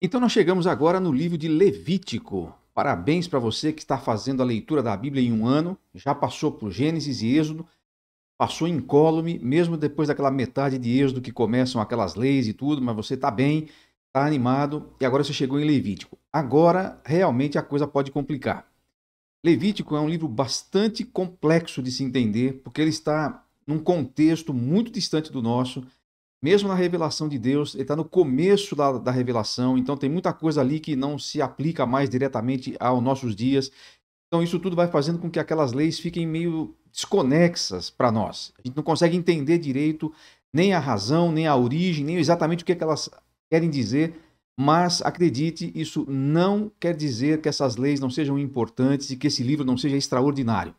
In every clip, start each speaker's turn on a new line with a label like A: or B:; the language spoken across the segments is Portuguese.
A: Então nós chegamos agora no livro de Levítico. Parabéns para você que está fazendo a leitura da Bíblia em um ano, já passou por Gênesis e Êxodo, passou incólume, mesmo depois daquela metade de Êxodo que começam aquelas leis e tudo, mas você está bem, está animado e agora você chegou em Levítico. Agora realmente a coisa pode complicar. Levítico é um livro bastante complexo de se entender, porque ele está num contexto muito distante do nosso. Mesmo na revelação de Deus, ele está no começo da revelação, então tem muita coisa ali que não se aplica mais diretamente aos nossos dias. Então isso tudo vai fazendo com que aquelas leis fiquem meio desconexas para nós. A gente não consegue entender direito nem a razão, nem a origem, nem exatamente o que elas querem dizer, mas acredite, isso não quer dizer que essas leis não sejam importantes e que esse livro não seja extraordinário.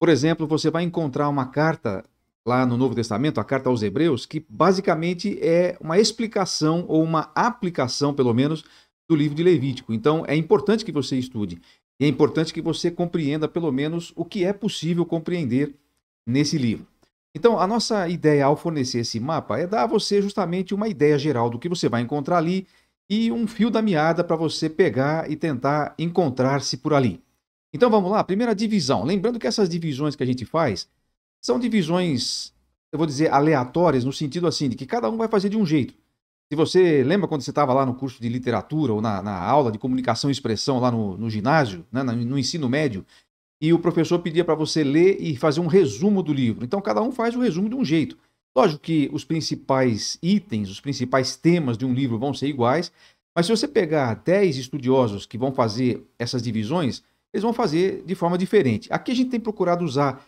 A: Por exemplo, você vai encontrar uma carta lá no Novo Testamento, a carta aos Hebreus, que basicamente é uma explicação ou uma aplicação, pelo menos, do livro de Levítico. Então, é importante que você estude e é importante que você compreenda, pelo menos, o que é possível compreender nesse livro. Então, a nossa ideia ao fornecer esse mapa é dar a você justamente uma ideia geral do que você vai encontrar ali e um fio da meada para você pegar e tentar encontrar-se por ali. Então vamos lá, primeira divisão. Lembrando que essas divisões que a gente faz são divisões, eu vou dizer, aleatórias, no sentido assim, de que cada um vai fazer de um jeito. Se você lembra quando você estava lá no curso de literatura ou na aula de comunicação e expressão lá no ginásio, né, no ensino médio, e o professor pedia para você ler e fazer um resumo do livro. Então cada um faz o resumo de um jeito. Lógico que os principais itens, os principais temas de um livro vão ser iguais, mas se você pegar 10 estudiosos que vão fazer essas divisões, eles vão fazer de forma diferente. Aqui a gente tem procurado usar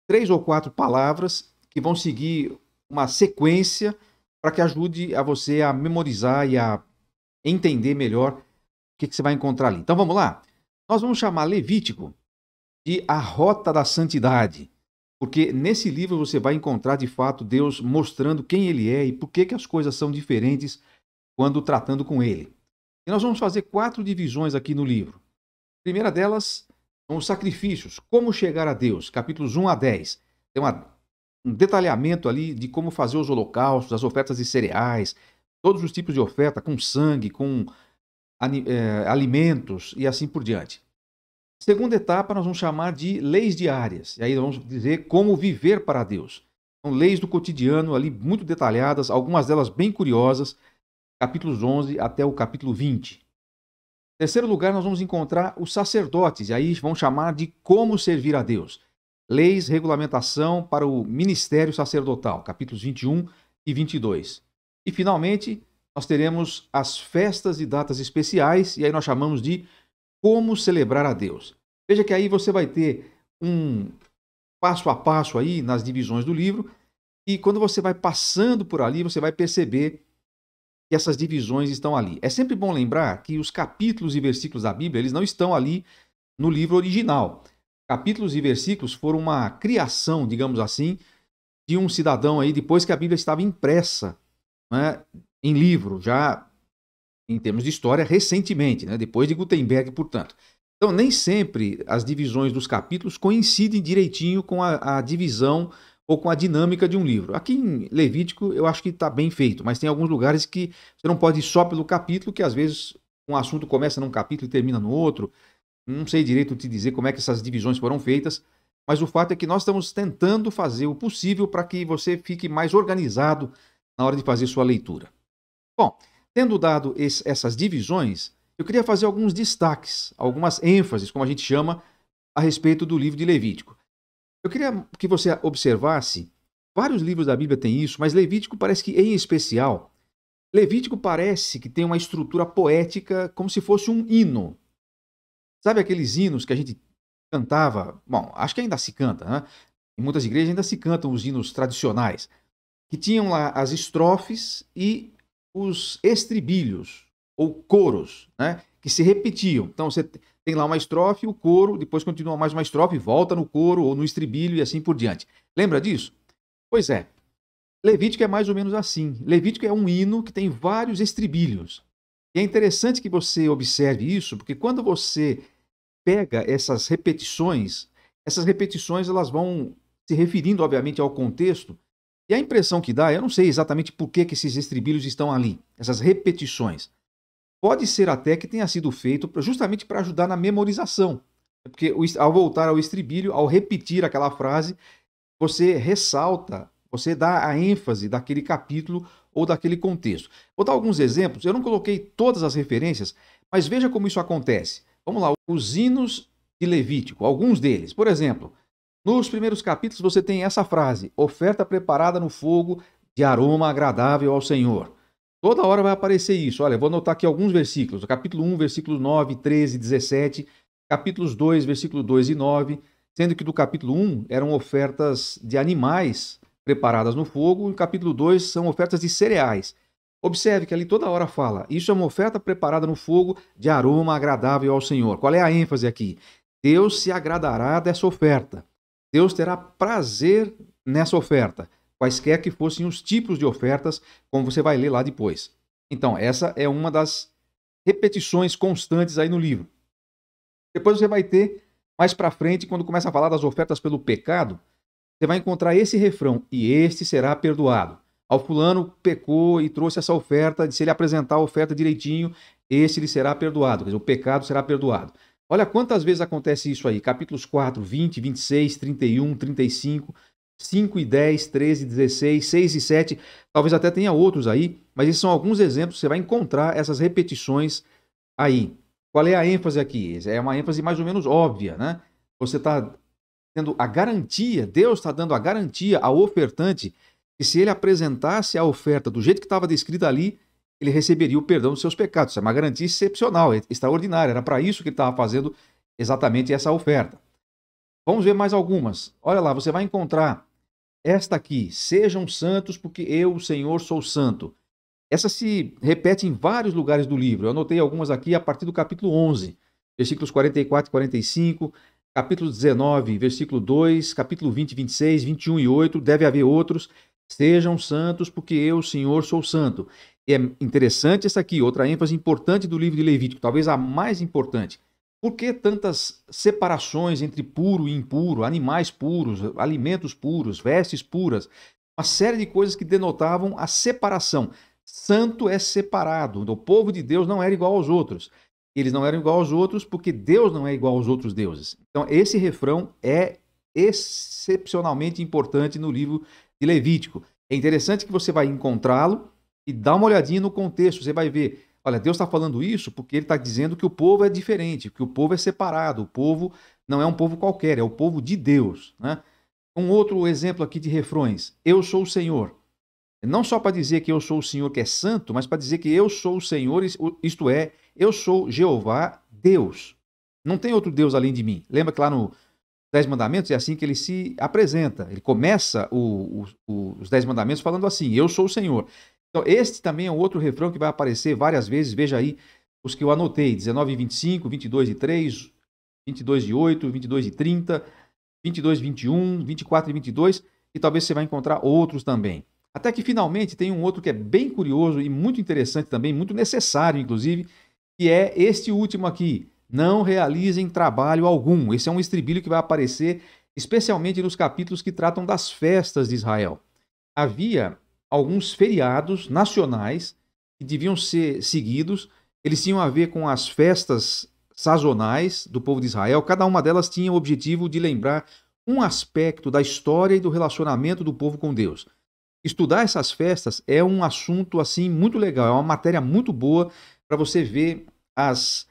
A: 3 ou 4 palavras que vão seguir uma sequência para que ajude a você a memorizar e a entender melhor o que você vai encontrar ali. Então vamos lá? Nós vamos chamar Levítico de a Rota da Santidade, porque nesse livro você vai encontrar de fato Deus mostrando quem Ele é e por que as coisas são diferentes quando tratando com Ele. E nós vamos fazer 4 divisões aqui no livro. A primeira delas são os sacrifícios, como chegar a Deus, capítulos 1 a 10. Tem um detalhamento ali de como fazer os holocaustos, as ofertas de cereais, todos os tipos de oferta, com sangue, com alimentos e assim por diante. Segunda etapa nós vamos chamar de leis diárias, e aí vamos dizer como viver para Deus. São leis do cotidiano ali muito detalhadas, algumas delas bem curiosas, capítulos 11 até o capítulo 20. Em terceiro lugar, nós vamos encontrar os sacerdotes, e aí vão chamar de como servir a Deus. Leis, regulamentação para o ministério sacerdotal, capítulos 21 e 22. E, finalmente, nós teremos as festas e datas especiais, e aí nós chamamos de como celebrar a Deus. Veja que aí você vai ter um passo a passo aí nas divisões do livro, e quando você vai passando por ali, você vai perceber que essas divisões estão ali. É sempre bom lembrar que os capítulos e versículos da Bíblia, eles não estão ali no livro original. Capítulos e versículos foram uma criação, digamos assim, de um cidadão aí depois que a Bíblia estava impressa, né, em livro, já em termos de história, recentemente, né, depois de Gutenberg, portanto. Então, nem sempre as divisões dos capítulos coincidem direitinho com a divisão ou com a dinâmica de um livro. Aqui em Levítico eu acho que está bem feito, mas tem alguns lugares que você não pode ir só pelo capítulo, que às vezes um assunto começa num capítulo e termina no outro. Não sei direito te dizer como é que essas divisões foram feitas, mas o fato é que nós estamos tentando fazer o possível para que você fique mais organizado na hora de fazer sua leitura. Bom, tendo dado essas divisões, eu queria fazer alguns destaques, algumas ênfases, como a gente chama, a respeito do livro de Levítico. Eu queria que você observasse, vários livros da Bíblia têm isso, mas Levítico parece que, em especial, Levítico parece que tem uma estrutura poética como se fosse um hino. Sabe aqueles hinos que a gente cantava? Bom, acho que ainda se canta, né? Em muitas igrejas ainda se cantam os hinos tradicionais, que tinham lá as estrofes e os estribilhos, ou coros, né? Que se repetiam. Então você tem lá uma estrofe, o coro, depois continua mais uma estrofe, volta no coro ou no estribilho e assim por diante. Lembra disso? Pois é. Levítico é mais ou menos assim. Levítico é um hino que tem vários estribilhos. E é interessante que você observe isso, porque quando você pega essas repetições elas vão se referindo, obviamente, ao contexto, e a impressão que dá, eu não sei exatamente por que esses estribilhos estão ali, essas repetições. Pode ser até que tenha sido feito justamente para ajudar na memorização. Porque ao voltar ao estribilho, ao repetir aquela frase, você ressalta, você dá a ênfase daquele capítulo ou daquele contexto. Vou dar alguns exemplos. Eu não coloquei todas as referências, mas veja como isso acontece. Vamos lá, os hinos de Levítico, alguns deles. Por exemplo, nos primeiros capítulos você tem essa frase: oferta preparada no fogo de aroma agradável ao Senhor. Toda hora vai aparecer isso. Olha, vou anotar aqui alguns versículos. Capítulo 1, versículos 9, 13, 17. Capítulos 2, versículo 2 e 9. Sendo que do capítulo 1 eram ofertas de animais preparadas no fogo. E o capítulo 2 são ofertas de cereais. Observe que ali toda hora fala: isso é uma oferta preparada no fogo de aroma agradável ao Senhor. Qual é a ênfase aqui? Deus se agradará dessa oferta. Deus terá prazer nessa oferta, quaisquer que fossem os tipos de ofertas, como você vai ler lá depois. Então, essa é uma das repetições constantes aí no livro. Depois você vai ter, mais para frente, quando começa a falar das ofertas pelo pecado, você vai encontrar esse refrão: e este será perdoado. Ao fulano pecou e trouxe essa oferta, se ele apresentar a oferta direitinho, esse lhe será perdoado, quer dizer, o pecado será perdoado. Olha quantas vezes acontece isso aí, capítulos 4, 20, 26, 31, 35, 5 e 10, 13, 16, 6 e 7, talvez até tenha outros aí, mas esses são alguns exemplos, você vai encontrar essas repetições aí. Qual é a ênfase aqui? É uma ênfase mais ou menos óbvia, né? Você está tendo a garantia, Deus está dando a garantia ao ofertante que se ele apresentasse a oferta do jeito que estava descrita ali, ele receberia o perdão dos seus pecados. Isso é uma garantia excepcional, extraordinária. Era para isso que ele estava fazendo exatamente essa oferta. Vamos ver mais algumas. Olha lá, você vai encontrar esta aqui: sejam santos porque eu, o Senhor, sou santo. Essa se repete em vários lugares do livro. Eu anotei algumas aqui a partir do capítulo 11, versículos 44 e 45, capítulo 19, versículo 2, capítulo 20, 26, 21 e 8. Deve haver outros. Sejam santos porque eu, o Senhor, sou santo. E é interessante essa aqui, outra ênfase importante do livro de Levítico, talvez a mais importante. Por que tantas separações entre puro e impuro, animais puros, alimentos puros, vestes puras? Uma série de coisas que denotavam a separação. Santo é separado. O povo de Deus não era igual aos outros. Eles não eram igual aos outros porque Deus não é igual aos outros deuses. Então, esse refrão é excepcionalmente importante no livro de Levítico. É interessante que você vai encontrá-lo e dá uma olhadinha no contexto. Você vai ver, olha, Deus está falando isso porque ele está dizendo que o povo é diferente, que o povo é separado, o povo não é um povo qualquer, é o povo de Deus, né? Um outro exemplo aqui de refrões: eu sou o Senhor. Não só para dizer que eu sou o Senhor que é santo, mas para dizer que eu sou o Senhor, isto é, eu sou Jeová, Deus. Não tem outro Deus além de mim. Lembra que lá no 10 Mandamentos é assim que ele se apresenta. Ele começa os 10 Mandamentos falando assim: eu sou o Senhor. Então, este também é um outro refrão que vai aparecer várias vezes. Veja aí os que eu anotei: 19 e 25, 22 e 3, 22 e 8, 22 e 30, 22 e 21, 24 e 22, e talvez você vai encontrar outros também. Até que finalmente tem um outro que é bem curioso e muito interessante também, muito necessário inclusive, que é este último aqui: não realizem trabalho algum. Esse é um estribilho que vai aparecer especialmente nos capítulos que tratam das festas de Israel. Havia alguns feriados nacionais que deviam ser seguidos, eles tinham a ver com as festas sazonais do povo de Israel. Cada uma delas tinha o objetivo de lembrar um aspecto da história e do relacionamento do povo com Deus. Estudar essas festas é um assunto assim muito legal, é uma matéria muito boa para você ver as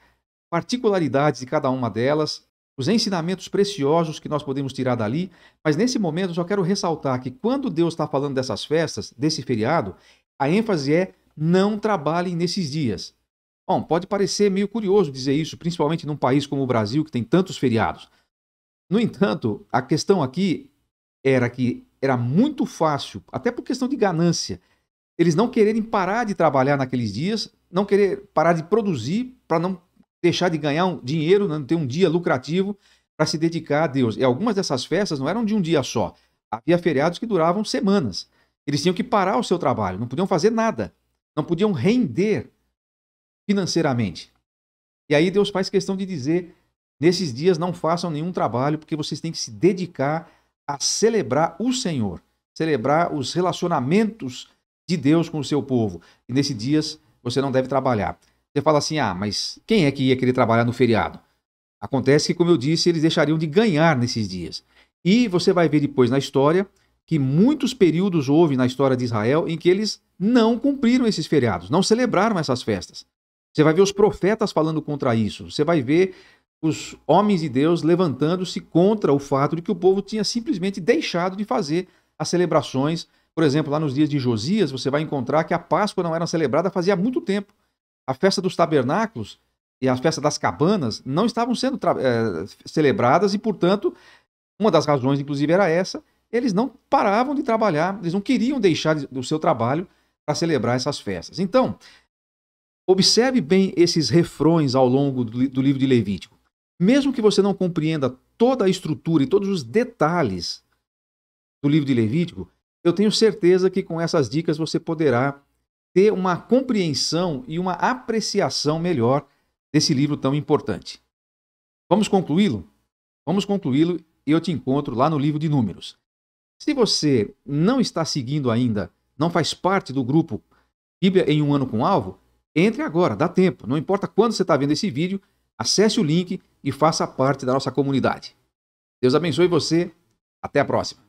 A: particularidades de cada uma delas, os ensinamentos preciosos que nós podemos tirar dali. Mas nesse momento eu só quero ressaltar que quando Deus está falando dessas festas, desse feriado, a ênfase é: não trabalhem nesses dias. Bom, pode parecer meio curioso dizer isso, principalmente num país como o Brasil, que tem tantos feriados. No entanto, a questão aqui era que era muito fácil, até por questão de ganância, eles não quererem parar de trabalhar naqueles dias, não querer parar de produzir para não deixar de ganhar um dinheiro, não ter um dia lucrativo para se dedicar a Deus. E algumas dessas festas não eram de um dia só. Havia feriados que duravam semanas. Eles tinham que parar o seu trabalho, não podiam fazer nada, não podiam render financeiramente. E aí Deus faz questão de dizer: nesses dias não façam nenhum trabalho, porque vocês têm que se dedicar a celebrar o Senhor, celebrar os relacionamentos de Deus com o seu povo. E nesses dias você não deve trabalhar. Você fala assim, mas quem é que ia querer trabalhar no feriado? Acontece que, como eu disse, eles deixariam de ganhar nesses dias. E você vai ver depois na história que muitos períodos houve na história de Israel em que eles não cumpriram esses feriados, não celebraram essas festas. Você vai ver os profetas falando contra isso. Você vai ver os homens de Deus levantando-se contra o fato de que o povo tinha simplesmente deixado de fazer as celebrações. Por exemplo, lá nos dias de Josias, você vai encontrar que a Páscoa não era celebrada fazia muito tempo. A festa dos tabernáculos e a festa das cabanas não estavam sendo celebradas e, portanto, uma das razões, inclusive, era essa. Eles não paravam de trabalhar, eles não queriam deixar do seu trabalho para celebrar essas festas. Então, observe bem esses refrões ao longo do livro de Levítico. Mesmo que você não compreenda toda a estrutura e todos os detalhes do livro de Levítico, eu tenho certeza que com essas dicas você poderá ter uma compreensão e uma apreciação melhor desse livro tão importante. Vamos concluí-lo? Vamos concluí-lo e eu te encontro lá no livro de Números. Se você não está seguindo ainda, não faz parte do grupo Bíblia em um Ano com Alvo, entre agora, dá tempo. Não importa quando você está vendo esse vídeo, acesse o link e faça parte da nossa comunidade. Deus abençoe você. Até a próxima.